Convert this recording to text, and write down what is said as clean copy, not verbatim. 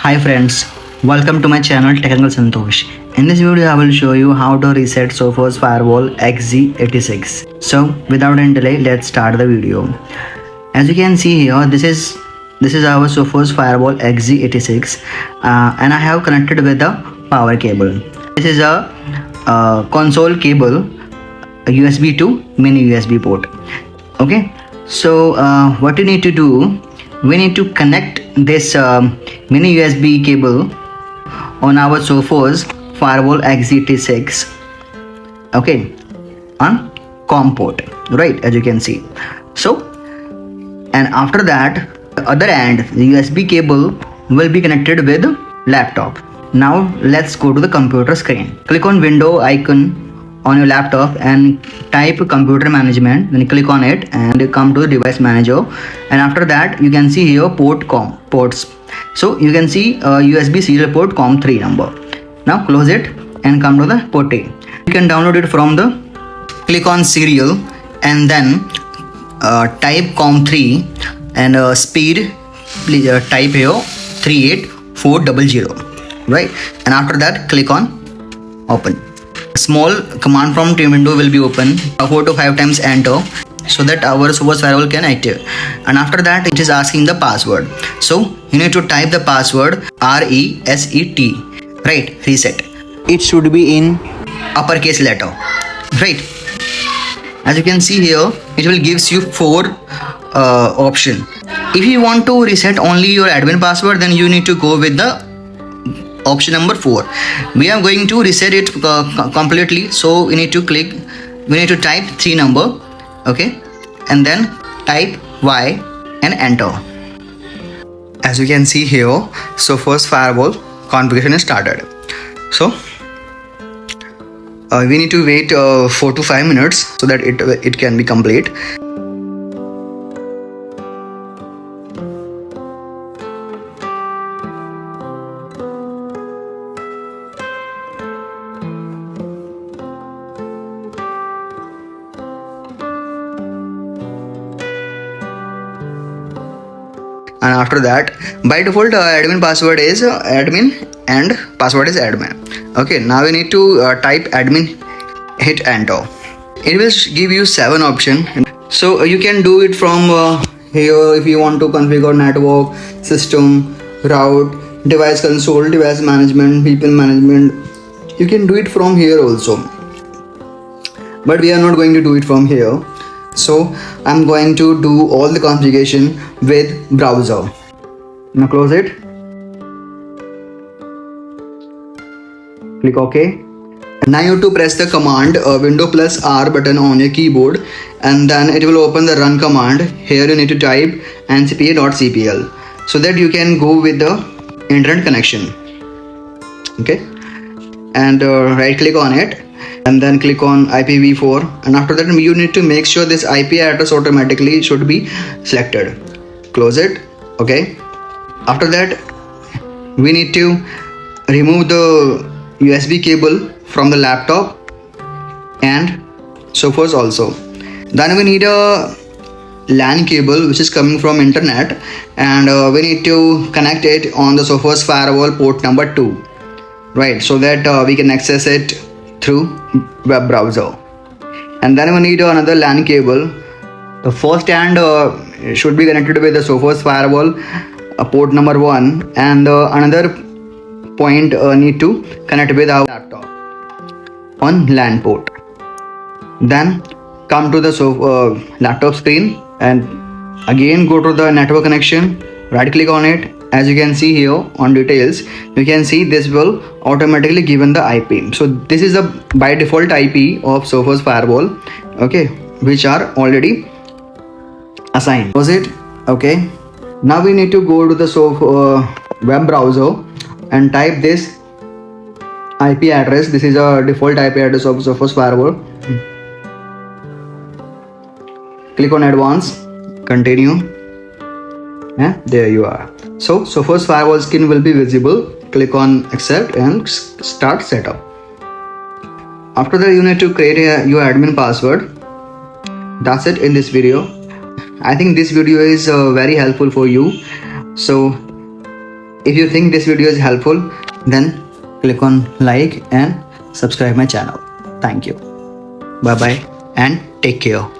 Hi friends, welcome to my channel Technical-Santosh. In this video I will show you how to reset Sophos Firewall XZ86. So without any delay, let's start the video. As you can see here, this is our Sophos Firewall XZ86 and I have connected with the power cable. This is a console cable, a USB to mini USB port. Okay, so what you need to do, we need to connect this mini USB cable on our Sophos Firewall XZ86, okay, on COM port, right, as you can see. So, and after that, the other end, the USB cable will be connected with laptop. Now let's go to the computer screen. Click on window icon on your laptop and type computer management, then click on it and come to the device manager, and after that you can see here ports. So you can see USB serial port COM3 number. Now close it and come to the port A. You can download it from the, click on serial and then type COM3 and speed, please type here 38400, right, and after that click on open. Small command prompt window will be open, 4 to 5 times enter, so that our Sophos Firewall can active. And after that it is asking the password, so you need to type the password reset, right, reset. It should be in uppercase letter, right. As you can see here, it will gives you 4 option. If you want to reset only your admin password, then you need to go with the option number 4. We are going to reset it completely, so we need to type 3 number, okay, and then type Y and enter. As you can see here, Sophos Firewall configuration is started. So we need to wait 4 to 5 minutes so that it can be complete. And after that, by default admin password is admin and password is admin. Okay, now we need to type admin, hit enter. It will give you 7 options, so you can do it from here. If you want to configure network, system, route, device console, device management, people management, you can do it from here also, but we are not going to do it from here. So I'm going to do all the configuration with browser. Now close it, click OK. Now you have to press the command window plus R button on your keyboard, and then it will open the run command. Here you need to type ncpa.cpl so that you can go with the internet connection, okay, and right click on it and then click on IPv4, and after that you need to make sure this IP address automatically should be selected. Close it, okay. After that we need to remove the USB cable from the laptop and Sophos also. Then we need a LAN cable which is coming from internet, and we need to connect it on the Sophos Firewall port number 2, right, so that we can access it through web browser. And then we need another LAN cable. The first end should be connected with the Sophos Firewall port number 1, and another point need to connect with our laptop on LAN port. Then come to the laptop screen and again go to the network connection, right click on it. As you can see here on details, you can see this will automatically given the IP. So this is a by default IP of Sophos Firewall, okay, which are already assigned. Was it okay? Now we need to go to the web browser and type this IP address. This is a default IP address of Sophos Firewall. Click on advanced, continue. Yeah, there you are. So Sophos Firewall screen will be visible. Click on accept and start setup. After that you need to create your admin password. That's it in this video. I think this video is very helpful for you. So If you think this video is helpful, then click on like and subscribe my channel. Thank you. Bye bye and take care.